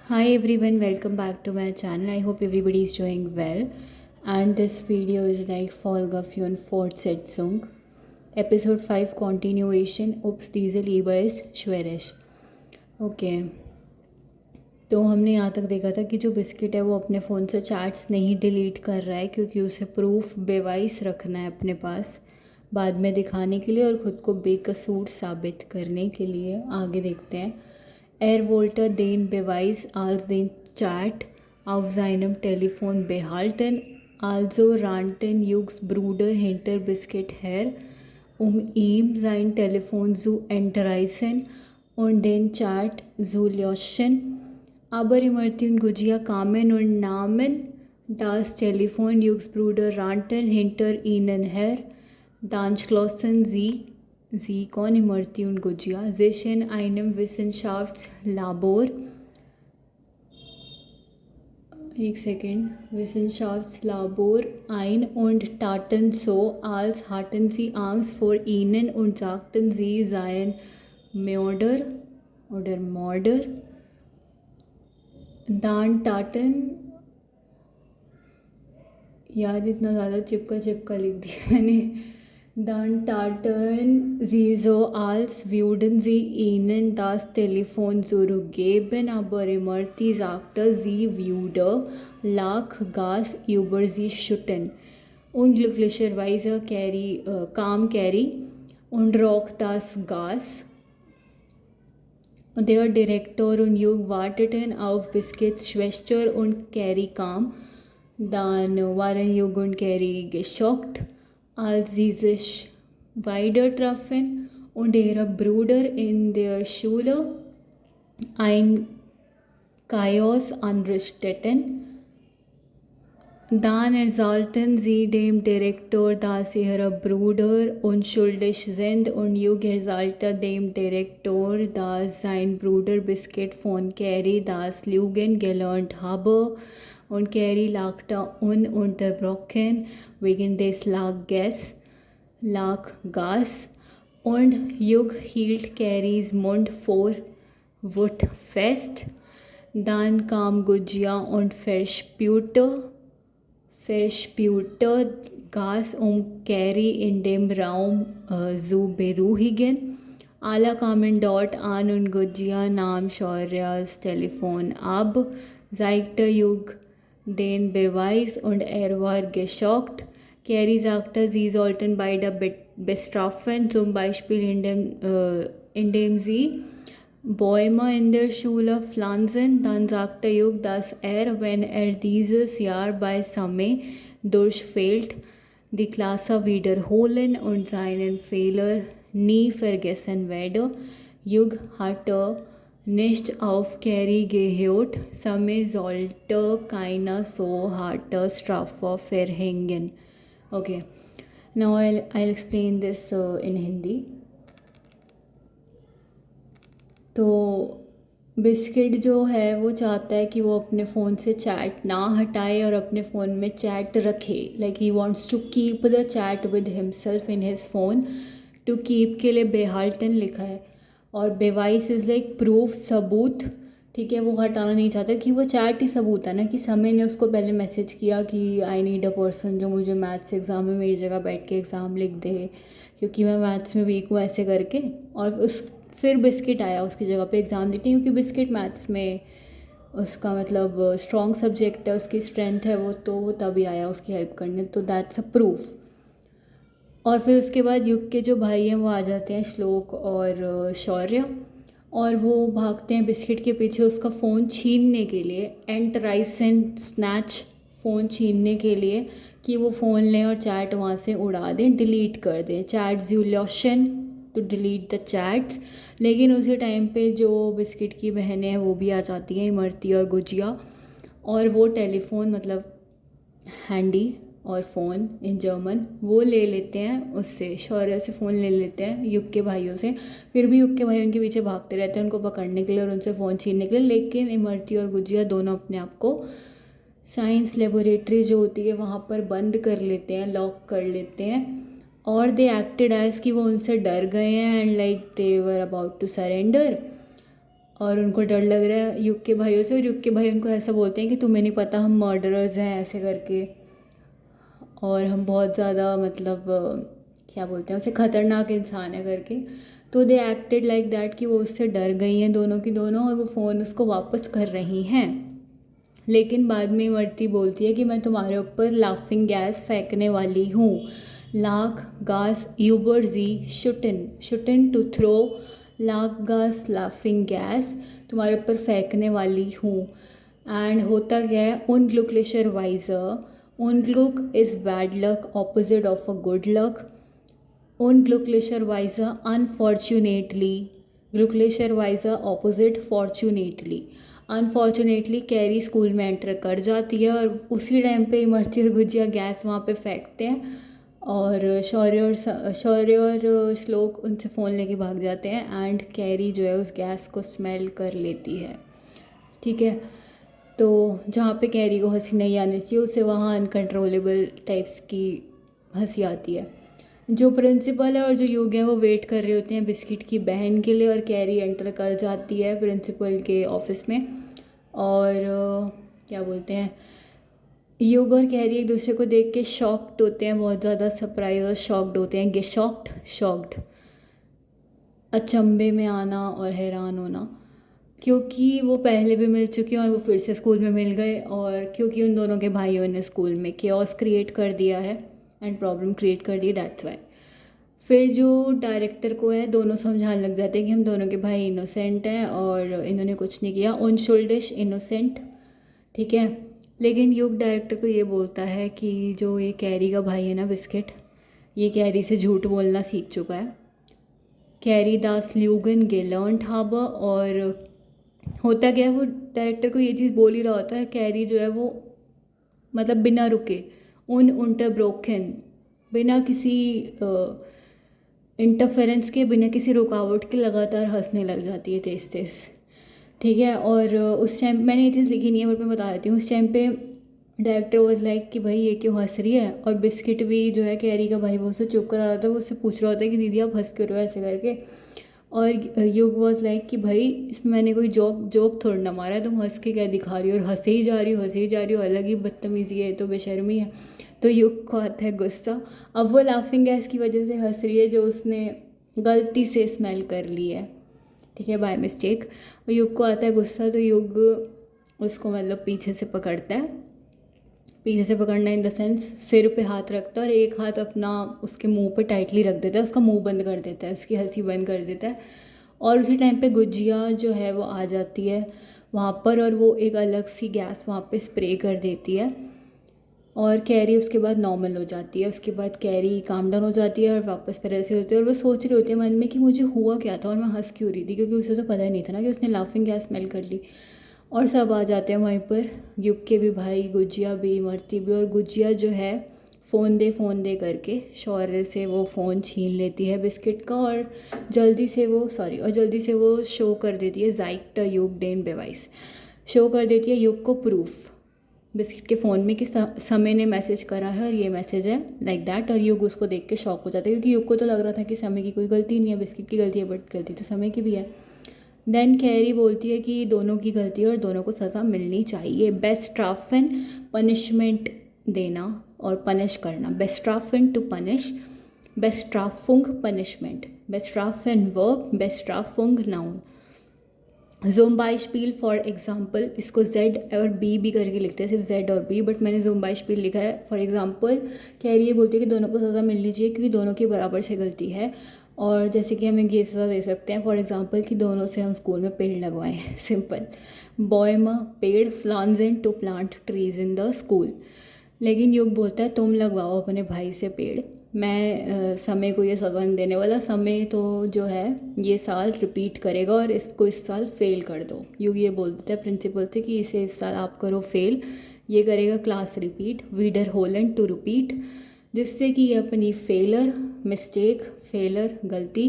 Hi everyone, welcome back to my channel. I hope everybody is doing well. And this video is like Folgafjön Fortsetzung. Episode 5 continuation. Ups diese Liebe ist schwerisch. Okay तो हमने यहाँ तक देखा था कि जो biscuit है वो अपने फ़ोन से चैट्स नहीं डिलीट कर रहा है क्योंकि उसे प्रूफ बेवाइस रखना है अपने पास बाद में दिखाने के लिए और ख़ुद को बेकसूर साबित करने के लिए। आगे देखते हैं। Er wollte den Beweis als den Chat auf seinem Telefon behalten, also rannten Hughes Bruder hinter Biscuit her, ihm sein Telefon zu entreißen und den Chat zu löschen. Aber Martin und Gujia kamen und nahmen das Telefon. Hughes Bruder rannten hinter ihnen her, dann schlossen sie कौन Imarti und Gujia sich in einem Wissenschaftslabor Wissenschaftslabor ein und taten so, als hatten sie Angst vor ihnen und sagten, sie seien Mörder oder Mörder. Dann taten यार इतना ज़्यादा चिपका लिख दिया मैंने। Dann taten sie so, als würden sie ihnen das Telefon zurückgeben, aber Marty sagte, sie würde Lachgas über sie schütten. Unglücklicherweise kam Carrie und roch das Gas. Der Direktor und Hugh warteten auf Biscuits Schwester und Carrie kam. Dann waren Hugh und Carrie geschockt, als sie sich wieder trafen und ihre Brüder in der Schule ein Chaos anrichteten. Dann erzählten sie dem Direktor, dass ihre Brüder unschuldig sind und Hugh erzählte dem Direktor, dass sein Bruder Biscuit von Carrie das Lügen gelernt habe. Und Carrie lachte ununterbrochen wegen des Lachgas und Hugh hielt Carries Mund vor Wut fest. Dann kam Gujia und verspürte Gas, Carrie in dem Raum zu beruhigen. Alle kamen dort an und Gujia nahm Shaurya's Telefon ab, zeigte Hugh den Beweis und war geschockt. Carrie sagte, sie sollten beide bestrafen, zum Beispiel indem sie Bäume in der Schule pflanzen. Dann sagte Hugh, dass wenn dieses Jahr bei Same durchfällt, die Klasse wiederholen und seinen Fehler nie vergessen werde. Hugh hatte nicht auf Carrie gehört. Same sollte keine so harte Strafe verhängen. Okay, now I'll explain this in Hindi. तो biscuit जो है वो चाहता है कि वो अपने phone से चैट ना हटाए और अपने फ़ोन में चैट रखे। Like he wants to keep the chat with himself in his phone. To keep के लिए बेहाल्टन लिखा है और बेवाइस इज़ लाइक प्रूफ, सबूत। ठीक है, वो हटाना नहीं चाहता कि वो चैट ही सबूत है ना कि समय ने उसको पहले मैसेज किया कि आई नीड अ पर्सन जो मुझे मैथ्स एग्ज़ाम में मेरी जगह बैठ के एग्ज़ाम लिख दे क्योंकि मैं मैथ्स में वीक हूँ, ऐसे करके। और फिर बिस्किट आया उसकी जगह पे एग्ज़ाम लिखने क्योंकि बिस्किट मैथ्स में उसका मतलब स्ट्रॉन्ग सब्जेक्ट है, उसकी स्ट्रेंथ है वो तभी आया उसकी हेल्प करने। तो दैट्स अ प्रूफ। और फिर उसके बाद युग के जो भाई हैं वो आ जाते हैं, श्लोक और शौर्य, और वो भागते हैं बिस्किट के पीछे उसका फ़ोन छीनने के लिए। एंटराइस एंड स्नैच, फ़ोन छीनने के लिए कि वो फ़ोन लें और चैट वहाँ से उड़ा दें, डिलीट कर दें। चैट्सुलेशन टू डिलीट द चैट्स। लेकिन उसी टाइम पे जो बिस्किट की बहनें हैं वो भी आ जाती हैं, इमरती और गुजिया, और वो टेलीफोन मतलब हैंडी और फ़ोन इन जर्मन वो ले लेते हैं उससे, शौर्य से फ़ोन ले लेते हैं युग के भाइयों से। फिर भी युग के भाई उनके पीछे भागते रहते हैं उनको पकड़ने के लिए और उनसे फ़ोन छीनने के लिए। लेकिन इमरती और गुजिया दोनों अपने आप को साइंस लेबोरेटरी जो होती है वहाँ पर बंद कर लेते हैं, लॉक कर लेते हैं। और दे एक्टेड एज कि वो उनसे डर गए हैं and like they were about to surrender. और उनको डर लग रहा है युग के भाइयों से, और युग के भाई उनको ऐसा बोलते हैं कि तुम्हें नहीं पता हम मर्डरर्स हैं ऐसे करके, और हम बहुत ज़्यादा मतलब क्या बोलते हैं उसे, ख़तरनाक इंसान है करके। तो दे एक्टेड लाइक दैट कि वो उससे डर गई हैं दोनों की दोनों, और वो फ़ोन उसको वापस कर रही हैं। लेकिन बाद में इमरती बोलती है कि मैं तुम्हारे ऊपर लाफिंग गैस फेंकने वाली हूँ। लाख गास यूबर जी शुटन टू थ्रो लाख गास लाफिंग गैस, तुम्हारे ऊपर फेंकने वाली हूँ। एंड होता क्या है, उनग्लुकलिशर वाइजर, उनग्लुक is bad luck opposite of a good luck, unglücklicherweise unfortunately, glücklicherweise opposite fortunately। Unfortunately Carrie school में एंटर कर जाती है, और उसी टाइम पे इमरती और गुजिया गैस वहाँ पे फेंकते हैं, और शौर्य और श्लोक उनसे फ़ोन लेके भाग जाते हैं, एंड कैरी जो है उस गैस को स्मेल कर लेती है। ठीक है, तो जहाँ पे कैरी को हंसी नहीं आनी चाहिए उसे वहाँ अनकंट्रोलेबल टाइप्स की हंसी आती है। जो प्रिंसिपल है और जो युग है वो वेट कर रहे होते हैं बिस्किट की बहन के लिए, और कैरी एंटर कर जाती है प्रिंसिपल के ऑफिस में। और क्या बोलते हैं, युग और कैरी एक दूसरे को देख के शॉक्ड होते हैं, बहुत ज़्यादा सरप्राइज और शॉक्ड होते हैं, शॉक्ड, अचंभे में आना और हैरान होना, क्योंकि वो पहले भी मिल चुके हैं और वो फिर से स्कूल में मिल गए, और क्योंकि उन दोनों के भाइयों ने स्कूल में केओस क्रिएट कर दिया है एंड प्रॉब्लम क्रिएट कर दी, दैट्स वाई। फिर जो डायरेक्टर को है दोनों समझाने लग जाते हैं कि हम दोनों के भाई इनोसेंट हैं और इन्होंने कुछ नहीं किया, उनशुल्डिश इनोसेंट। ठीक है, लेकिन युग डायरेक्टर को ये बोलता है कि जो ये कैरी का भाई है ना बिस्किट, ये कैरी से झूठ बोलना सीख चुका है। कैरी दास ल्यूगन गेलर्न हाबर, और होता क्या है, वो डायरेक्टर को ये चीज़ बोल ही रहा होता है, कैरी जो है वो मतलब बिना रुके ब्रोकन, बिना किसी इंटरफेरेंस के, बिना किसी रुकावट के लगातार हंसने लग जाती है तेज़ तेज़। ठीक है, और उस टाइम मैंने ये चीज़ लिखी नहीं है बट मैं बता देती हूँ, उस टाइम पे डायरेक्टर वॉज लाइक कि भाई ये क्यों हंस रही है, और बिस्किट भी जो है कैरी का भाई वो उससे चुप करा रहा था, वो उससे पूछ रहा होता है कि दीदी आप हंस क्यों रहे हो ऐसे करके, और युग वॉज लाइक कि भाई इसमें मैंने कोई जोक थोड़ा ना मारा है, तुम हंस के क्या दिखा रही हो, और हंसे ही जा रही हो, अलग ही बदतमीज़ी है, तो बेशर्मी है। तो युग को आता है गुस्सा, अब वो लाफिंग गैस की वजह से हंस रही है जो उसने गलती से स्मेल कर ली है, ठीक है, बाय मिस्टेक। युग को आता है गुस्सा, तो युग उसको मतलब पीछे से पकड़ता है, पीछे से पकड़ना इन द सेंस सिर पे हाथ रखता है और एक हाथ अपना उसके मुंह पे टाइटली रख देता है, उसका मुंह बंद कर देता है, उसकी हंसी बंद कर देता है। और उसी टाइम पे गुजिया जो है वो आ जाती है वहाँ पर, और वो एक अलग सी गैस वहाँ पे स्प्रे कर देती है, और कैरी उसके बाद नॉर्मल हो जाती है। उसके बाद कैरी काम डाउन हो जाती है और वापस फिर ऐसे होती है, और वो सोच रही होती है मन में कि मुझे हुआ क्या था और मैं हंस क्यों रही थी, क्योंकि उसे तो पता ही नहीं था ना कि उसने लाफिंग गैस स्मेल कर ली। और सब आ जाते हैं वहीं पर, युग के भी भाई, गुजिया भी, इमरती भी, और गुजिया जो है फ़ोन दे करके शौर्य से वो फ़ोन छीन लेती है बिस्किट का, और जल्दी से वो शो कर देती है जाइट युग डेन बेवाइस, शो कर देती है युग को प्रूफ बिस्किट के फ़ोन में कि समय ने मैसेज करा है और ये मैसेज है लाइक दैट, और युग उसको देख के शॉक हो जाता है, क्योंकि युग को तो लग रहा था कि समय की कोई गलती नहीं है, बिस्किट की गलती है, बट गलती तो समय की भी है। देन कैरी बोलती है कि दोनों की गलती है और दोनों को सज़ा मिलनी चाहिए, बेस्ट्राफन पनिशमेंट देना और पनिश करना, बेस्ट्राफन टू पनिश, बेस्ट्राफुंग पनिशमेंट, बेस्ट्राफन वर्ब, बेस्ट्राफुंग नाउन। ज़ोम्बाइशपील फॉर एग्जाम्पल, इसको जेड और बी भी करके लिखते हैं, सिर्फ जेड और बी, बट मैंने ज़ोम्बाइशपील लिखा है। फॉर एग्जाम्पल कैरी ये बोलती है कि दोनों को सज़ा मिलनी चाहिए क्योंकि दोनों की बराबर से गलती है, और जैसे कि हम ये सज़ा दे सकते हैं, फॉर एग्जाम्पल कि दोनों से हम स्कूल में पेड़ लगवाएं, सिंपल, बॉय म पेड़, फ्लांजन to plant trees in the school. लेकिन युग बोलता है तुम लगवाओ अपने भाई से पेड़, मैं समय को ये सज़ा नहीं देने वाला, समय तो जो है ये साल रिपीट करेगा और इसको इस साल फेल कर दो। युग ये बोल देता है प्रिंसिपल से कि इसे इस साल आप करो फेल, ये करेगा क्लास रिपीट, वीडर होलन टू रिपीट, जिससे कि ये अपनी फेलर गलती,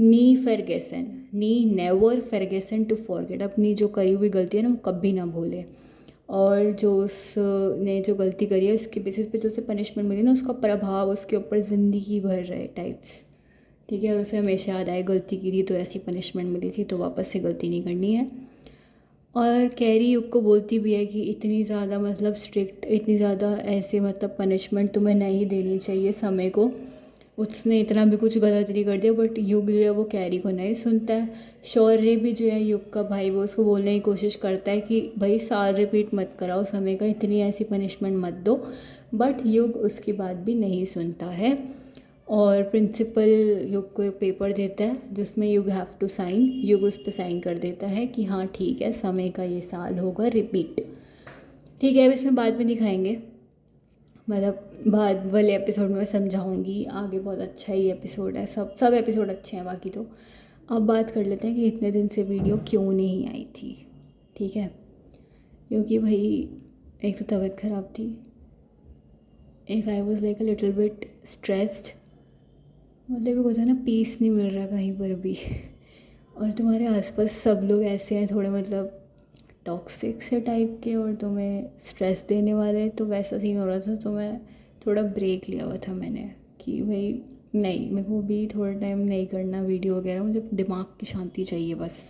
नी नेवर फेरगेसन टू फॉरगेट, अपनी जो करी हुई गलती है ना वो कभी ना भूले, और जो उसने जो गलती करी है उसके बेसिस पे जो उसे पनिशमेंट मिली ना उसका प्रभाव उसके ऊपर ज़िंदगी भर रहे टाइप्स। ठीक है, और उसे हमेशा याद आए गलती की थी तो ऐसी पनिशमेंट मिली थी, तो वापस से गलती नहीं करनी है। और कैरी युग को बोलती भी है कि इतनी ज़्यादा मतलब स्ट्रिक्ट, इतनी ज़्यादा ऐसे मतलब पनिशमेंट तुम्हें नहीं देनी चाहिए समय को। उसने इतना भी कुछ गलत नहीं कर दिया, बट युग जो है वो कैरी को नहीं सुनता है। शौर्य भी जो है युग का भाई, वो उसको बोलने की कोशिश करता है कि भाई साल रिपीट मत कराओ समय का, इतनी ऐसी पनिशमेंट मत दो, बट युग उसकी बात भी नहीं सुनता है। और प्रिंसिपल युग को एक पेपर देता है जिसमें युग हैव टू साइन, युग उस पर साइन कर देता है कि हाँ ठीक है, समय का ये साल होगा रिपीट। ठीक है, अब इसमें बाद में दिखाएंगे, मतलब बाद वाले एपिसोड में मैं समझाऊंगी आगे। बहुत अच्छा ही एपिसोड है, सब एपिसोड अच्छे हैं बाकी तो। अब बात कर लेते हैं कि इतने दिन से वीडियो क्यों नहीं आई थी। ठीक है, क्योंकि भाई एक तो तबीयत ख़राब थी, एक I was like a little bit stressed, मतलब होता है ना पीस नहीं मिल रहा कहीं पर भी। और तुम्हारे आसपास सब लोग ऐसे हैं थोड़े मतलब टॉक्सिक से टाइप के, और तुम्हें स्ट्रेस देने वाले, तो वैसा सीन हो रहा था। तो मैं थोड़ा ब्रेक लिया हुआ था मैंने कि भाई नहीं, मेरे को भी थोड़ा टाइम नहीं करना वीडियो वगैरह, मुझे दिमाग की शांति चाहिए बस।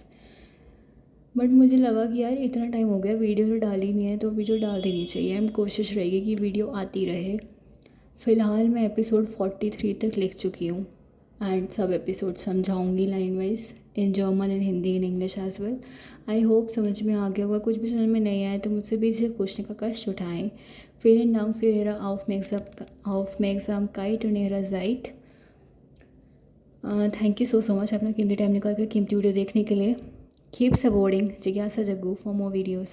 बट मुझे लगा कि यार इतना टाइम हो गया वीडियो तो डाली नहीं है, तो वीडियो डाल देनी चाहिए, एंड कोशिश रहेगी कि वीडियो आती रहे। फ़िलहाल मैं एपिसोड 43 तक लिख चुकी हूँ, एंड सब एपिसोड समझाऊंगी line wise, in German in Hindi in English as well. I hope समझ में आ गया होगा। कुछ भी समझ में नहीं आया तो मुझसे भी इसे पूछने का कष्ट उठाएं। vielen Dank für Ihre Aufmerksamkeit und Ihre Zeit। Thank you so much अपना कीमती टाइम निकाल कर कीमती वीडियो देखने के लिए। कीप सपोर्टिंग जिज्ञासा जग्गू फॉर मोर वीडियोज़।